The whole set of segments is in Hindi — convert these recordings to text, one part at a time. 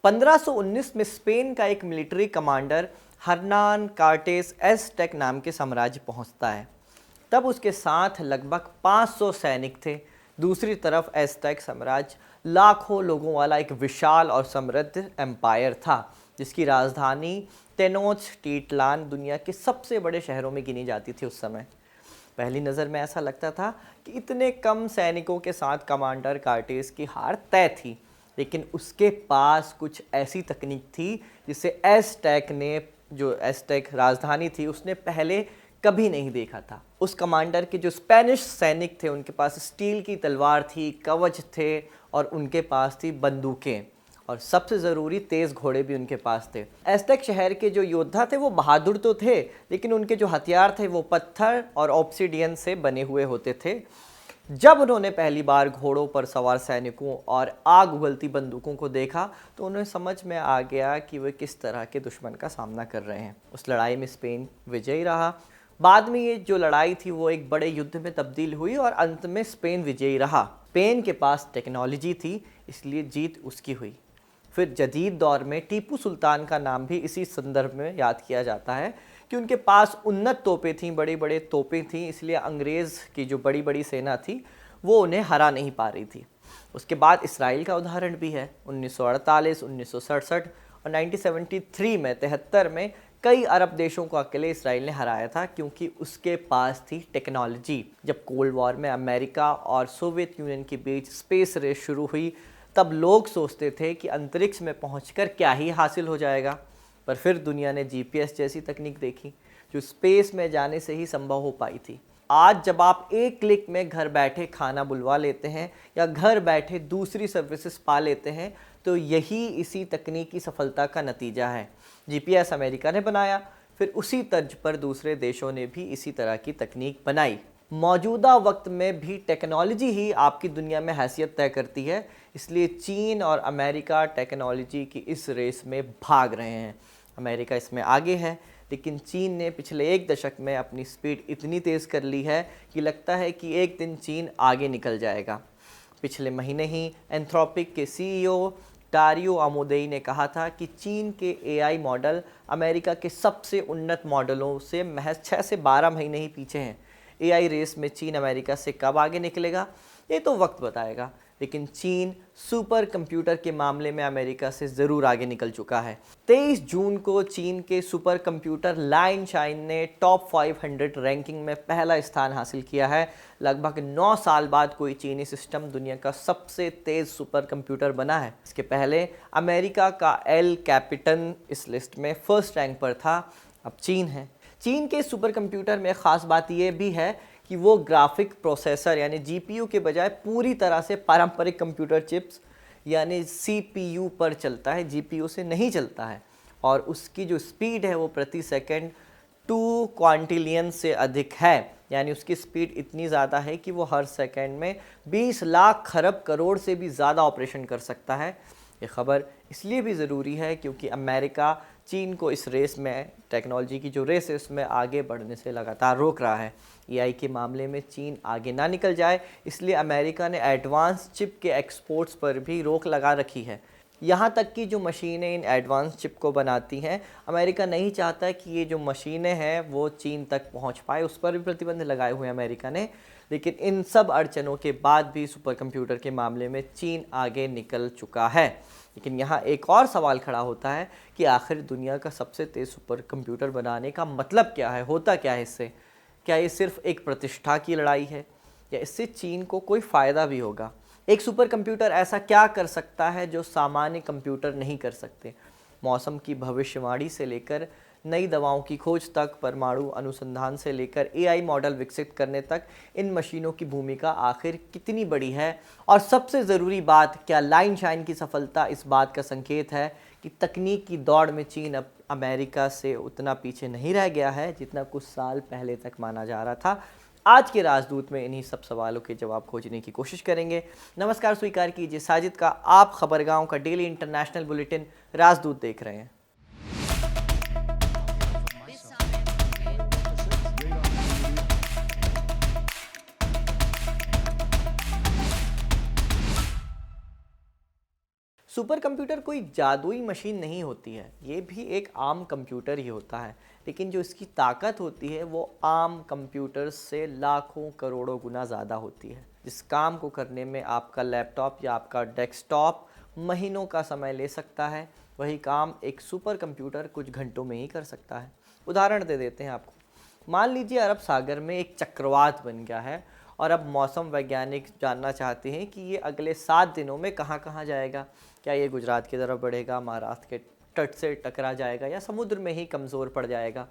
1519 में स्पेन का एक मिलिट्री कमांडर हर्नान कार्टेस एज़टेक नाम के साम्राज्य पहुंचता है। तब उसके साथ लगभग 500 सैनिक थे। दूसरी तरफ एज़टेक साम्राज्य लाखों लोगों वाला एक विशाल और समृद्ध एम्पायर था, जिसकी राजधानी टेनोच्टिट्लान दुनिया के सबसे बड़े शहरों में गिनी जाती थी उस समय। पहली नज़र में ऐसा लगता था कि इतने कम सैनिकों के साथ कमांडर कार्टेस की हार तय थी, लेकिन उसके पास कुछ ऐसी तकनीक थी जिसे एज़टेक ने, जो एज़टेक राजधानी थी, उसने पहले कभी नहीं देखा था। उस कमांडर के जो स्पेनिश सैनिक थे उनके पास स्टील की तलवार थी, कवच थे और उनके पास थी बंदूकें, और सबसे ज़रूरी तेज़ घोड़े भी उनके पास थे। एज़टेक शहर के जो योद्धा थे वो बहादुर तो थे, लेकिन उनके जो हथियार थे वो पत्थर और ऑब्सिडियन से बने हुए होते थे। जब उन्होंने पहली बार घोड़ों पर सवार सैनिकों और आग उगलती बंदूकों को देखा तो उन्हें समझ में आ गया कि वे किस तरह के दुश्मन का सामना कर रहे हैं। उस लड़ाई में स्पेन विजयी रहा। बाद में ये जो लड़ाई थी वो एक बड़े युद्ध में तब्दील हुई और अंत में स्पेन विजयी रहा। स्पेन के पास टेक्नोलॉजी थी, इसलिए जीत उसकी हुई। फिर जदीद दौर में टीपू सुल्तान का नाम भी इसी संदर्भ में याद किया जाता है कि उनके पास उन्नत तोपें थीं, बड़ी बड़े तोपें थीं, इसलिए अंग्रेज़ की जो बड़ी बड़ी सेना थी वो उन्हें हरा नहीं पा रही थी। उसके बाद इसराइल का उदाहरण भी है। 1948, 1967 और 1973 में 73 में कई अरब देशों को अकेले इसराइल ने हराया था, क्योंकि उसके पास थी टेक्नोलॉजी। जब कोल्ड वॉर में अमेरिका और सोवियत यूनियन के बीच स्पेस रेस शुरू हुई तब लोग सोचते थे कि अंतरिक्ष में पहुंचकर क्या ही हासिल हो जाएगा, पर फिर दुनिया ने जीपीएस जैसी तकनीक देखी जो स्पेस में जाने से ही संभव हो पाई थी। आज जब आप एक क्लिक में घर बैठे खाना बुलवा लेते हैं या घर बैठे दूसरी सर्विसेज पा लेते हैं, तो यही इसी तकनीकी सफलता का नतीजा है। जीपीएस अमेरिका ने बनाया, फिर उसी तर्ज पर दूसरे देशों ने भी इसी तरह की तकनीक बनाई। मौजूदा वक्त में भी टेक्नोलॉजी ही आपकी दुनिया में हैसियत तय करती है, इसलिए चीन और अमेरिका टेक्नोलॉजी की इस रेस में भाग रहे हैं। अमेरिका इसमें आगे है, लेकिन चीन ने पिछले एक दशक में अपनी स्पीड इतनी तेज़ कर ली है कि लगता है कि एक दिन चीन आगे निकल जाएगा। पिछले महीने ही एंथ्रोपिक के सीईओ डारियो आमोदेई ने कहा था कि चीन के एआई मॉडल अमेरिका के सबसे उन्नत मॉडलों से महज 6 से 12 महीने ही पीछे हैं। एआई रेस में चीन अमेरिका से कब आगे निकलेगा ये तो वक्त बताएगा, लेकिन चीन सुपर कंप्यूटर के मामले में अमेरिका से ज़रूर आगे निकल चुका है। 23 जून को चीन के सुपर कंप्यूटर लाइन शाइन ने टॉप 500 रैंकिंग में पहला स्थान हासिल किया है। लगभग 9 साल बाद कोई चीनी सिस्टम दुनिया का सबसे तेज़ सुपर कंप्यूटर बना है। इसके पहले अमेरिका का एल कैपिटन इस लिस्ट में फर्स्ट रैंक पर था, अब चीन है। चीन के सुपर कंप्यूटर में ख़ास बात यह भी है कि वो ग्राफिक प्रोसेसर यानी जीपीयू के बजाय पूरी तरह से पारंपरिक कंप्यूटर चिप्स यानी सीपीयू पर चलता है, जीपीयू से नहीं चलता है। और उसकी जो स्पीड है वो प्रति सेकंड 2 क्वांटिलियन से अधिक है, यानी उसकी स्पीड इतनी ज़्यादा है कि वो हर सेकंड में 20 लाख खरब करोड़ से भी ज़्यादा ऑपरेशन कर सकता है। ये खबर इसलिए भी ज़रूरी है क्योंकि अमेरिका चीन को इस रेस में, टेक्नोलॉजी की जो रेस है उसमें आगे बढ़ने से लगातार रोक रहा है। एआई के मामले में चीन आगे ना निकल जाए, इसलिए अमेरिका ने एडवांस चिप के एक्सपोर्ट्स पर भी रोक लगा रखी है। यहाँ तक कि जो मशीनें इन एडवांस चिप को बनाती हैं, अमेरिका नहीं चाहता कि ये जो मशीनें हैं वो चीन तक पहुँच पाए, उस पर भी प्रतिबंध लगाए हुए हैं अमेरिका ने। लेकिन इन सब अड़चनों के बाद भी सुपर कंप्यूटर के मामले में चीन आगे निकल चुका है। लेकिन यहाँ एक और सवाल खड़ा होता है कि आखिर दुनिया का सबसे तेज़ सुपर कंप्यूटर बनाने का मतलब क्या है, होता क्या है इससे? क्या ये सिर्फ एक प्रतिष्ठा की लड़ाई है या इससे चीन को कोई फ़ायदा भी होगा? एक सुपर कंप्यूटर ऐसा क्या कर सकता है जो सामान्य कंप्यूटर नहीं कर सकते? मौसम की भविष्यवाणी से लेकर नई दवाओं की खोज तक, परमाणु अनुसंधान से लेकर एआई मॉडल विकसित करने तक, इन मशीनों की भूमिका आखिर कितनी बड़ी है? और सबसे ज़रूरी बात, क्या लाइन शाइन की सफलता इस बात का संकेत है कि तकनीक की दौड़ में चीन अब अमेरिका से उतना पीछे नहीं रह गया है जितना कुछ साल पहले तक माना जा रहा था? आज के राजदूत में इन्हीं सब सवालों के जवाब खोजने की कोशिश करेंगे। नमस्कार, स्वीकार कीजिए साजिद का, आप खबरगांव का डेली इंटरनेशनल बुलेटिन राजदूत देख रहे हैं। सुपर कंप्यूटर कोई जादुई मशीन नहीं होती है, ये भी एक आम कंप्यूटर ही होता है, लेकिन जो इसकी ताकत होती है वो आम कंप्यूटर से लाखों करोड़ों गुना ज़्यादा होती है। जिस काम को करने में आपका लैपटॉप या आपका डेस्कटॉप महीनों का समय ले सकता है, वही काम एक सुपर कंप्यूटर कुछ घंटों में ही कर सकता है। उदाहरण दे देते हैं आपको। मान लीजिए अरब सागर में एक चक्रवात बन गया है और अब मौसम वैज्ञानिक जानना चाहते हैं कि ये अगले 7 दिनों में कहाँ कहाँ जाएगा। क्या ये गुजरात की तरफ बढ़ेगा, महाराष्ट्र के तट से टकरा जाएगा या समुद्र में ही कमज़ोर पड़ जाएगा।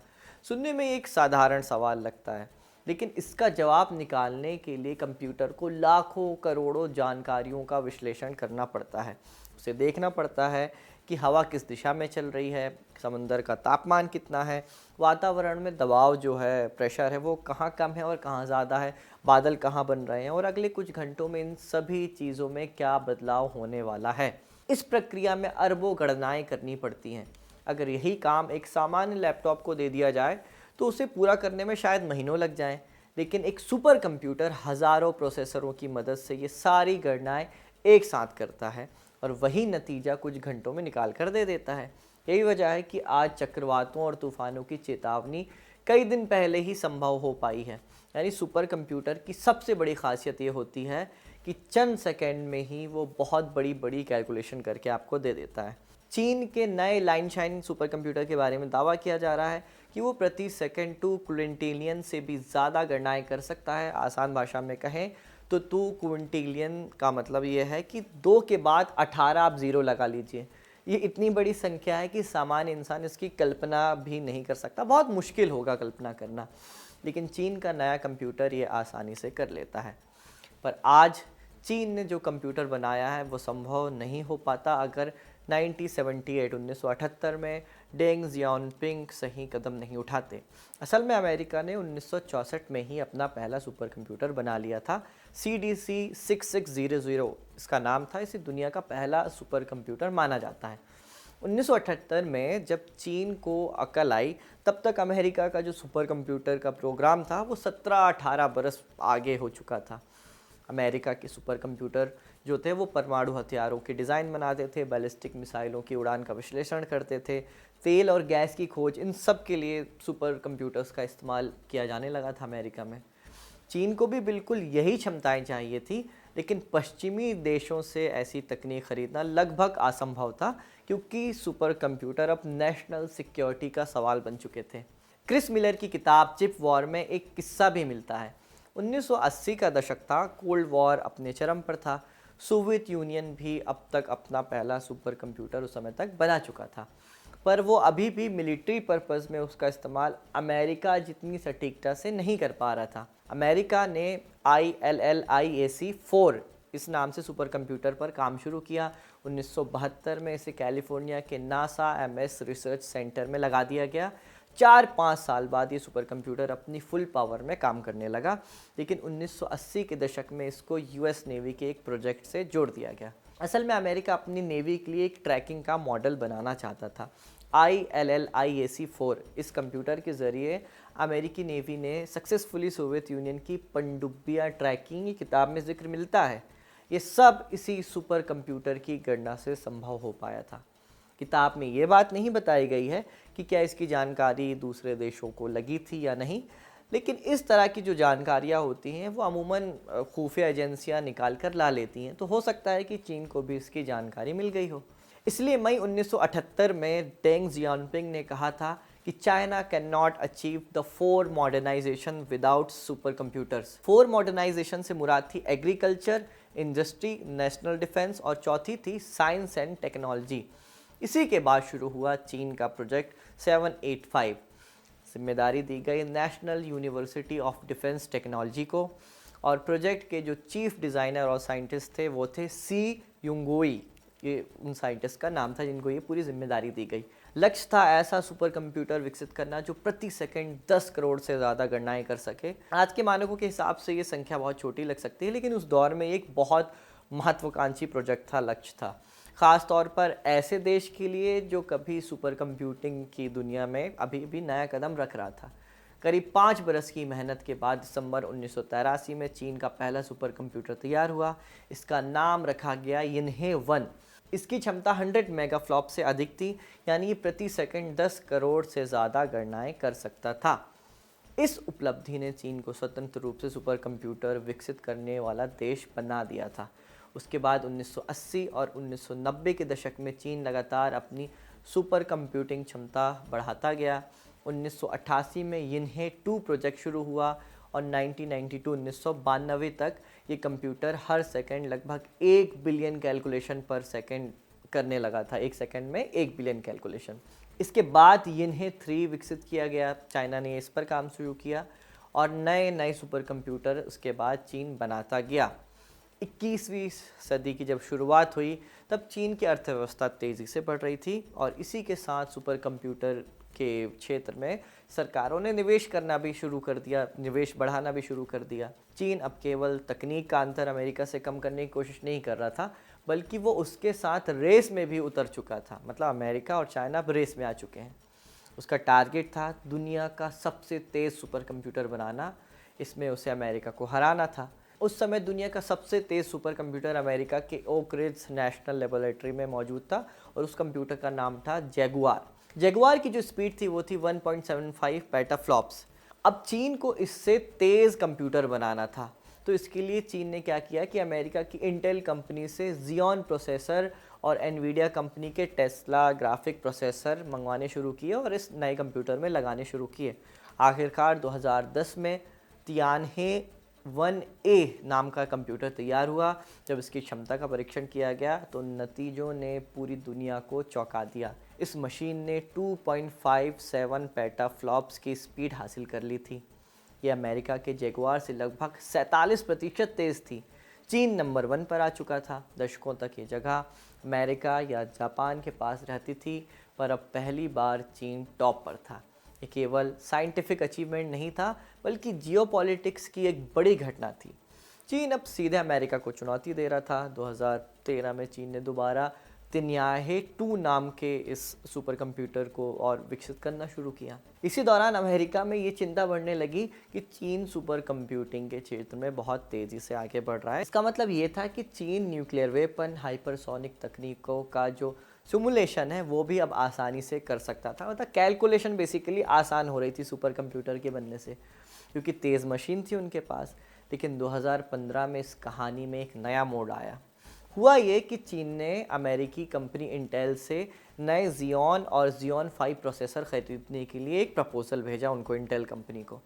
सुनने में एक साधारण सवाल लगता है, लेकिन इसका जवाब निकालने के लिए कंप्यूटर को लाखों करोड़ों जानकारियों का विश्लेषण करना पड़ता है। उसे देखना पड़ता है कि हवा किस दिशा में चल रही है, समंदर का तापमान कितना है, वातावरण में दबाव जो है, प्रेशर है, वो कहाँ कम है और कहाँ ज़्यादा है, बादल कहाँ बन रहे हैं और अगले कुछ घंटों में इन सभी चीज़ों में क्या बदलाव होने वाला है। इस प्रक्रिया में अरबों गणनाएं करनी पड़ती हैं। अगर यही काम एक सामान्य लैपटॉप को दे दिया जाए तो उसे पूरा करने में शायद महीनों लग जाएं, लेकिन एक सुपर कंप्यूटर हज़ारों प्रोसेसरों की मदद से ये सारी गणनाएं एक साथ करता है और वही नतीजा कुछ घंटों में निकाल कर दे देता है। यही वजह है कि आज चक्रवातों और तूफानों की चेतावनी कई दिन पहले ही संभव हो पाई है। यानी सुपर कंप्यूटर की सबसे बड़ी खासियत ये होती है कि चंद सेकंड में ही वो बहुत बड़ी बड़ी कैलकुलेशन करके आपको दे देता है। चीन के नए लाइन शाइन सुपर कंप्यूटर के बारे में दावा किया जा रहा है कि वो प्रति सेकंड 2 क्विंटिलियन से भी ज़्यादा गणनाएं कर सकता है। आसान भाषा में कहें तो 2 क्विंटिलियन का मतलब ये है कि 2 के बाद 18 आप ज़ीरो लगा लीजिए। ये इतनी बड़ी संख्या है कि सामान्य इंसान इसकी कल्पना भी नहीं कर सकता, बहुत मुश्किल होगा कल्पना करना, लेकिन चीन का नया कंप्यूटर ये आसानी से कर लेता है। पर आज चीन ने जो कंप्यूटर बनाया है वो संभव नहीं हो पाता अगर 1978 में डेंग जियाओपिंग सही कदम नहीं उठाते। असल में अमेरिका ने 1964 में ही अपना पहला सुपर कंप्यूटर बना लिया था। CDC 6600 इसका नाम था। इसे दुनिया का पहला सुपर कंप्यूटर माना जाता है। 1978 में जब चीन को अकल आई, तब तक अमेरिका का जो सुपर कंप्यूटर का प्रोग्राम था वो 17-18 बरस आगे हो चुका था। अमेरिका के सुपर कंप्यूटर जो थे वो परमाणु हथियारों के डिज़ाइन बनाते थे, बैलिस्टिक मिसाइलों की उड़ान का विश्लेषण करते थे, तेल और गैस की खोज, इन सब के लिए सुपर कंप्यूटर्स का इस्तेमाल किया जाने लगा था अमेरिका में। चीन को भी बिल्कुल यही क्षमताएं चाहिए थी, लेकिन पश्चिमी देशों से ऐसी तकनीक खरीदना लगभग असंभव था, क्योंकि सुपर कंप्यूटर अब नेशनल सिक्योरिटी का सवाल बन चुके थे। क्रिस मिलर की किताब चिप वॉर में एक किस्सा भी मिलता है। 1980 का दशक था, कोल्ड वॉर अपने चरम पर था। सोवियत यूनियन भी अब तक अपना पहला सुपर कंप्यूटर उस समय तक बना चुका था, पर वो अभी भी मिलिट्री पर्पस में उसका इस्तेमाल अमेरिका जितनी सटीकता से नहीं कर पा रहा था। अमेरिका ने ILLIAC-4 इस नाम से सुपर कंप्यूटर पर काम शुरू किया। 1972 में इसे कैलिफोर्निया के नासा MS रिसर्च सेंटर में लगा दिया गया। 4-5 साल बाद ये सुपर कंप्यूटर अपनी फुल पावर में काम करने लगा, लेकिन 1980 के दशक में इसको US नेवी के एक प्रोजेक्ट से जोड़ दिया गया। असल में अमेरिका अपनी नेवी के लिए एक ट्रैकिंग का मॉडल बनाना चाहता था। ILLIAC-4 इस कंप्यूटर के ज़रिए अमेरिकी नेवी ने सक्सेसफुली सोवियत यूनियन की पनडुब्बियाँ ट्रैक की। ये किताब में जिक्र मिलता है। ये सब इसी सुपर कंप्यूटर की गणना से संभव हो पाया था। किताब में ये बात नहीं बताई गई है कि क्या इसकी जानकारी दूसरे देशों को लगी थी या नहीं, लेकिन इस तरह की जो जानकारियाँ होती हैं वो अमूमन खुफिया एजेंसियाँ निकाल कर ला लेती हैं, तो हो सकता है कि चीन को भी इसकी जानकारी मिल गई हो। इसलिए मई 1978 में डेंग जियाओपिंग ने कहा था कि China cannot achieve the 4 modernisation without super computers. 4 modernisation से मुराद थी एग्रीकल्चर, इंडस्ट्री, नेशनल डिफेंस और चौथी थी साइंस एंड टेक्नोलॉजी। इसी के बाद शुरू हुआ चीन का प्रोजेक्ट 785। जिम्मेदारी दी गई national university of defence technology को, और प्रोजेक्ट के जो चीफ डिज़ाइनर और साइंटिस्ट थे वो थे सी युंगुई। ये उन साइंटिस्ट का नाम था जिनको ये पूरी जिम्मेदारी दी गई। लक्ष्य था ऐसा सुपर कंप्यूटर विकसित करना जो प्रति सेकंड 10 करोड़ से ज़्यादा गणनाएं कर सके। आज के मानकों के हिसाब से ये संख्या बहुत छोटी लग सकती है, लेकिन उस दौर में एक बहुत महत्वाकांक्षी प्रोजेक्ट था, लक्ष्य था, ख़ास तौर पर ऐसे देश के लिए जो कभी सुपर कंप्यूटिंग की दुनिया में अभी भी नया कदम रख रहा था। करीब 5 बरस की मेहनत के बाद दिसंबर 1983 में चीन का पहला सुपर कंप्यूटर तैयार हुआ। इसका नाम रखा गया यिनहे 1। इसकी क्षमता 100 मेगाफ्लॉप से अधिक थी, यानी ये प्रति सेकंड 10 करोड़ से ज़्यादा गणनाएं कर सकता था। इस उपलब्धि ने चीन को स्वतंत्र रूप से सुपर कंप्यूटर विकसित करने वाला देश बना दिया था। उसके बाद 1980 और 1990 के दशक में चीन लगातार अपनी सुपर कंप्यूटिंग क्षमता बढ़ाता गया। 1988 में यिन्हे 2 प्रोजेक्ट शुरू हुआ और 1992 तक ये कंप्यूटर हर सेकंड लगभग 1 बिलियन कैलकुलेशन पर सेकंड करने लगा था। एक सेकंड में 1 बिलियन कैलकुलेशन। इसके बाद यिन्हे 3 विकसित किया गया, चाइना ने इस पर काम शुरू किया और नए नए सुपर कंप्यूटर उसके बाद चीन बनाता गया। 21वीं सदी की जब शुरुआत हुई तब चीन की अर्थव्यवस्था तेज़ी से बढ़ रही थी और इसी के साथ सुपर कंप्यूटर के क्षेत्र में सरकारों ने निवेश करना भी शुरू कर दिया, निवेश बढ़ाना भी शुरू कर दिया। चीन अब केवल तकनीक का अंतर अमेरिका से कम करने की कोशिश नहीं कर रहा था, बल्कि वो उसके साथ रेस में भी उतर चुका था। मतलब अमेरिका और चाइना अब रेस में आ चुके हैं। उसका टारगेट था दुनिया का सबसे तेज़ सुपर कंप्यूटर बनाना, इसमें उसे अमेरिका को हराना था। उस समय दुनिया का सबसे तेज़ सुपर कंप्यूटर अमेरिका के ओक रिज नेशनल लेबोरेटरी में मौजूद था और उस कंप्यूटर का नाम था जैगुआर। जैगुआर की जो स्पीड थी वो थी 1.75 पेटाफ्लॉप्स। अब चीन को इससे तेज़ कंप्यूटर बनाना था, तो इसके लिए चीन ने क्या किया कि अमेरिका की इंटेल कंपनी से जियोन प्रोसेसर और एनवीडिया कंपनी के टेस्ला ग्राफिक प्रोसेसर मंगवाने शुरू किए और इस नए कंप्यूटर में लगाने शुरू किए। आखिरकार 2010 में तियानहे 1A नाम का कंप्यूटर तैयार हुआ। जब इसकी क्षमता का परीक्षण किया गया तो नतीजों ने पूरी दुनिया को चौंका दिया। इस मशीन ने 2.57 पेटाफ्लॉप्स की स्पीड हासिल कर ली थी। यह अमेरिका के जैगुआर से लगभग 47% तेज़ थी। चीन नंबर 1 पर आ चुका था। दशकों तक ये जगह अमेरिका या जापान के पास रहती थी, पर अब पहली बार चीन टॉप पर था। ये केवल साइंटिफिक अचीवमेंट नहीं था, बल्कि जियोपॉलिटिक्स की एक बड़ी घटना थी। चीन अब सीधे अमेरिका को चुनौती दे रहा था। 2013 में चीन ने दोबारा तिन्याहे 2 नाम के इस सुपर कंप्यूटर को और विकसित करना शुरू किया। इसी दौरान अमेरिका में ये चिंता बढ़ने लगी कि चीन सुपर कंप्यूटिंग के क्षेत्र में बहुत तेज़ी से आगे बढ़ रहा है। इसका मतलब ये था कि चीन न्यूक्लियर वेपन, हाइपरसोनिक तकनीकों का जो सिमुलेशन है वो भी अब आसानी से कर सकता था। मतलब कैलकुलेशन बेसिकली आसान हो रही थी सुपर कंप्यूटर के बनने से, क्योंकि तेज़ मशीन थी उनके पास। लेकिन 2015 में इस कहानी में एक नया मोड़ आया। हुआ ये कि चीन ने अमेरिकी कंपनी इंटेल से नए जियोन और जियोन 5 प्रोसेसर खरीदने के लिए एक प्रपोजल भेजा उनको, इंटेल कंपनी को,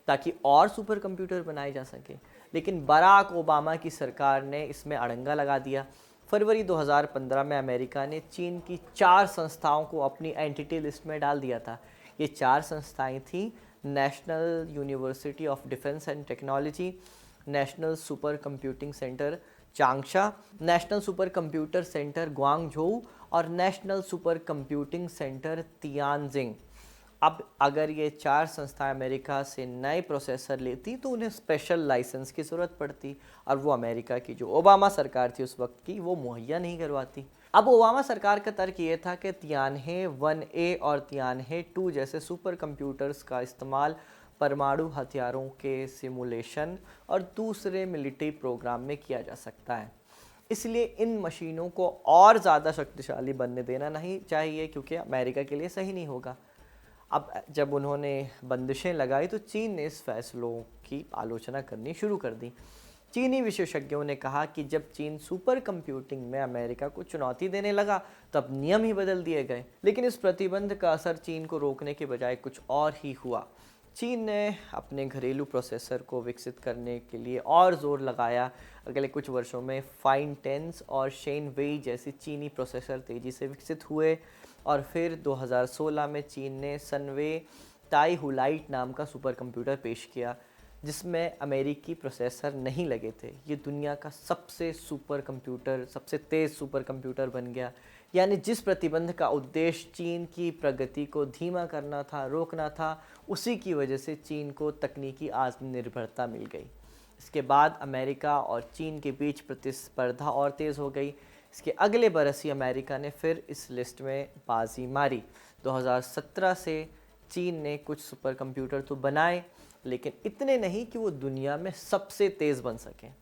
ताकि और सुपर कंप्यूटर बनाए जा सके। लेकिन बराक ओबामा की सरकार ने इसमें अड़ंगा लगा दिया। फरवरी 2015 में अमेरिका ने चीन की 4 संस्थाओं को अपनी एंटिटी लिस्ट में डाल दिया था। ये 4 संस्थाएं थीं national university of defence and technology, national super computing centre Changsha, national super computer centre Guangzhou और नेशनल सुपर कंप्यूटिंग सेंटर तियानजिंग। अब अगर ये 4 संस्थाएं अमेरिका से नए प्रोसेसर लेती तो उन्हें स्पेशल लाइसेंस की ज़रूरत पड़ती, और वो अमेरिका की जो ओबामा सरकार थी उस वक्त की, वो मुहैया नहीं करवाती। अब ओबामा सरकार का तर्क ये था कि तियानहे 1A और तियानहे 2 जैसे सुपर कंप्यूटर्स का इस्तेमाल परमाणु हथियारों के सिमुलेशन और दूसरे मिलिट्री प्रोग्राम में किया जा सकता है। इसलिए इन मशीनों को और ज़्यादा शक्तिशाली बनने देना नहीं चाहिए, क्योंकि अमेरिका के लिए सही नहीं होगा। अब जब उन्होंने बंदिशें लगाई तो चीन ने इस फैसलों की आलोचना करनी शुरू कर दी। चीनी विशेषज्ञों ने कहा कि जब चीन सुपर कंप्यूटिंग में अमेरिका को चुनौती देने लगा तब नियम ही बदल दिए गए। लेकिन इस प्रतिबंध का असर चीन को रोकने के बजाय कुछ और ही हुआ। चीन ने अपने घरेलू प्रोसेसर को विकसित करने के लिए और ज़ोर लगाया। अगले कुछ वर्षों में फाइन टेंस और शेन वेई जैसे चीनी प्रोसेसर तेज़ी से विकसित हुए और फिर 2016 में चीन ने सनवे ताई हुलाइट नाम का सुपर कंप्यूटर पेश किया, जिसमें अमेरिकी प्रोसेसर नहीं लगे थे। ये दुनिया का सबसे सबसे तेज़ सुपर कंप्यूटर बन गया। यानी जिस प्रतिबंध का उद्देश्य चीन की प्रगति को धीमा करना था, रोकना था, उसी की वजह से चीन को तकनीकी आत्मनिर्भरता मिल गई। इसके बाद अमेरिका और चीन के बीच प्रतिस्पर्धा और तेज़ हो गई। इसके अगले बरस ही अमेरिका ने फिर इस लिस्ट में बाजी मारी। 2017 से चीन ने कुछ सुपर कंप्यूटर तो बनाए, लेकिन इतने नहीं कि वो दुनिया में सबसे तेज़ बन सकें।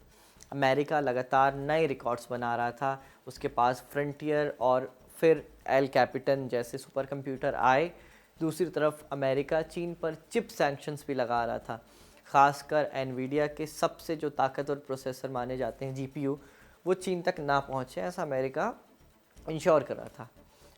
अमेरिका लगातार नए रिकॉर्ड्स बना रहा था। उसके पास फ्रंटियर और फिर एल कैपिटन जैसे सुपर कंप्यूटर आए। दूसरी तरफ अमेरिका चीन पर चिप सैंक्शंस भी लगा रहा था। खासकर एनवीडिया के सबसे जो ताकतवर प्रोसेसर माने जाते हैं जीपीयू, वो चीन तक ना पहुँचे, ऐसा अमेरिका इंश्योर कर रहा था।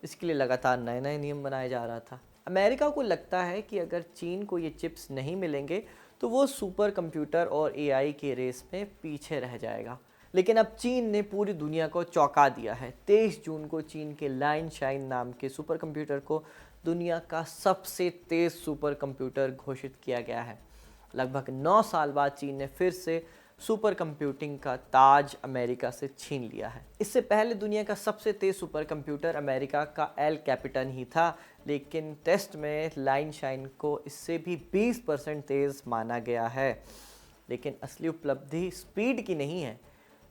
इसके लिए लगातार नए नए नियम बनाया जा रहा था। अमेरिका को लगता है कि अगर चीन को ये चिप्स नहीं मिलेंगे तो वो सुपर कंप्यूटर और एआई के रेस में पीछे रह जाएगा। लेकिन अब चीन ने पूरी दुनिया को चौंका दिया है। 23 जून को चीन के लाइन शाइन नाम के सुपर कंप्यूटर को दुनिया का सबसे तेज़ सुपर कंप्यूटर घोषित किया गया है। लगभग 9 साल बाद चीन ने फिर से सुपर कंप्यूटिंग का ताज अमेरिका से छीन लिया है। इससे पहले दुनिया का सबसे तेज़ सुपर कंप्यूटर अमेरिका का एल कैपिटन ही था, लेकिन टेस्ट में लाइन शाइन को इससे भी 20% तेज़ माना गया है। लेकिन असली उपलब्धि स्पीड की नहीं है,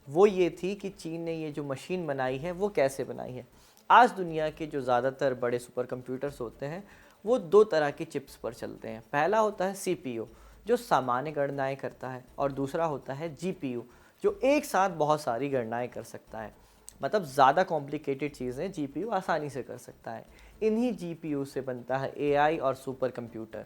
वो ये थी कि चीन ने ये जो मशीन बनाई है वो कैसे बनाई है। आज दुनिया के जो ज़्यादातर बड़े सुपर कंप्यूटर्स होते हैं वो दो तरह की चिप्स पर चलते हैं। पहला होता है सीपीयू जो सामान्य गणनाएं करता है, और दूसरा होता है जीपीयू जो एक साथ बहुत सारी गणनाएं कर सकता है। मतलब ज़्यादा कॉम्प्लिकेटेड चीज़ें जीपीयू आसानी से कर सकता है। इन्हीं जीपीयू से बनता है एआई और सुपर कंप्यूटर।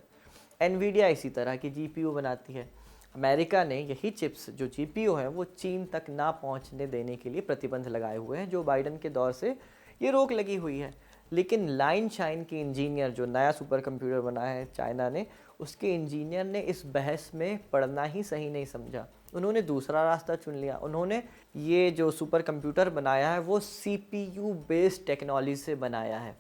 एनवीडिया इसी तरह की जीपीयू बनाती है। अमेरिका ने यही चिप्स जो जीपीयू हैं वो चीन तक ना पहुंचने देने के लिए प्रतिबंध लगाए हुए हैं। जो बाइडन के दौर से ये रोक लगी हुई है। लेकिन लाइन शाइन के इंजीनियर जो नया सुपर कंप्यूटर बना है चाइना ने, उसके इंजीनियर ने इस बहस में पड़ना ही सही नहीं समझा। उन्होंने दूसरा रास्ता चुन लिया। उन्होंने ये जो सुपर कंप्यूटर बनाया है वो सीपीयू बेस्ड टेक्नोलॉजी से बनाया है।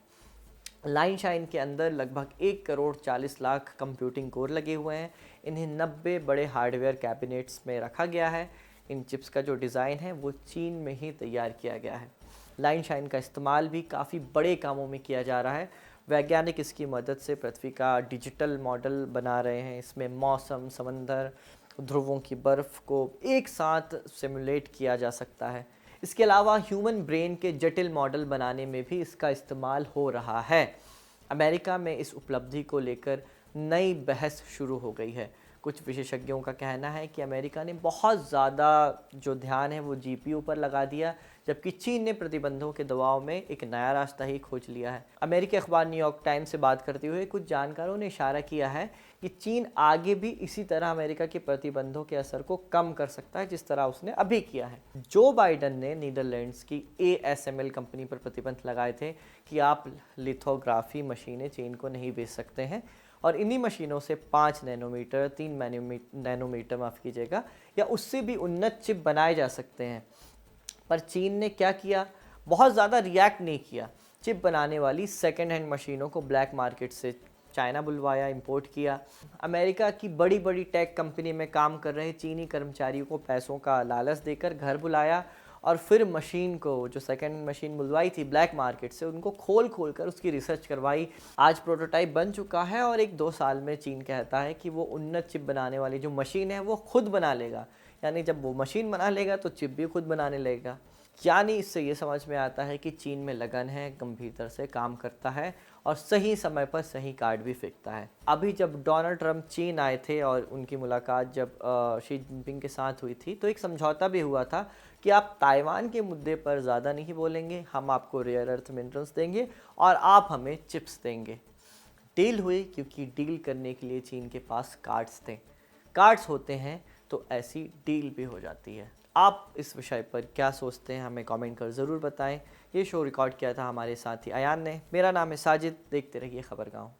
लाइन शाइन के अंदर लगभग 1,40,00,000 कंप्यूटिंग कोर लगे हुए हैं। इन्हें 90 बड़े हार्डवेयर कैबिनेट्स में रखा गया है। इन चिप्स का जो डिज़ाइन है वो चीन में ही तैयार किया गया है। लाइन शाइन का इस्तेमाल भी काफ़ी बड़े कामों में किया जा रहा है। वैज्ञानिक इसकी मदद से पृथ्वी का डिजिटल मॉडल बना रहे हैं। इसमें मौसम, समंदर, ध्रुवों की बर्फ़ को एक साथ सिमुलेट किया जा सकता है। इसके अलावा ह्यूमन ब्रेन के जटिल मॉडल बनाने में भी इसका इस्तेमाल हो रहा है। अमेरिका में इस उपलब्धि को लेकर नई बहस शुरू हो गई है। कुछ विशेषज्ञों का कहना है कि अमेरिका ने बहुत ज़्यादा जो ध्यान है वो जीपीयू पर लगा दिया, जबकि चीन ने प्रतिबंधों के दबाव में एक नया रास्ता ही खोज लिया है। अमेरिकी अखबार न्यूयॉर्क टाइम्स से बात करते हुए कुछ जानकारों ने इशारा किया है कि चीन आगे भी इसी तरह अमेरिका के प्रतिबंधों के असर को कम कर सकता है जिस तरह उसने अभी किया है। जो बाइडन ने नीदरलैंड्स की ASML कंपनी पर प्रतिबंध लगाए थे कि आप लिथोग्राफी मशीनें चीन को नहीं बेच सकते हैं, और इन्हीं मशीनों से 5 नैनोमीटर 3 नैनोमीटर माफ़ कीजिएगा या उससे भी उन्नत चिप बनाए जा सकते हैं। पर चीन ने क्या किया, बहुत ज़्यादा रिएक्ट नहीं किया। चिप बनाने वाली सेकेंड हैंड मशीनों को ब्लैक मार्केट से चाइना बुलवाया, इंपोर्ट किया। अमेरिका की बड़ी बड़ी टेक कंपनी में काम कर रहे चीनी कर्मचारियों को पैसों का लालच देकर घर बुलाया, और फिर मशीन को जो सेकंड मशीन बुलवाई थी ब्लैक मार्केट से, उनको खोल कर उसकी रिसर्च करवाई। आज प्रोटोटाइप बन चुका है और 1-2 साल में चीन कहता है कि वो उन्नत चिप बनाने वाली जो मशीन है वो खुद बना लेगा। यानी जब वो मशीन बना लेगा तो चिप भी खुद बनाने लगेगा। यानी इससे ये समझ में आता है कि चीन में लगन है, गंभीरता से काम करता है और सही समय पर सही कार्ड भी फेंकता है। अभी जब डोनाल्ड ट्रंप चीन आए थे और उनकी मुलाकात जब शी जिनपिंग के साथ हुई थी, तो एक समझौता भी हुआ था कि आप ताइवान के मुद्दे पर ज़्यादा नहीं बोलेंगे, हम आपको रेयर अर्थ मिनरल्स देंगे और आप हमें चिप्स देंगे। डील हुई, क्योंकि डील करने के लिए चीन के पास कार्ड्स थे। कार्ड्स होते हैं तो ऐसी डील भी हो जाती है। आप इस विषय पर क्या सोचते हैं हमें कमेंट कर ज़रूर बताएं। ये शो रिकॉर्ड किया था हमारे साथी अयान ने। मेरा नाम है साजिद। देखते रहिए खबरगांव।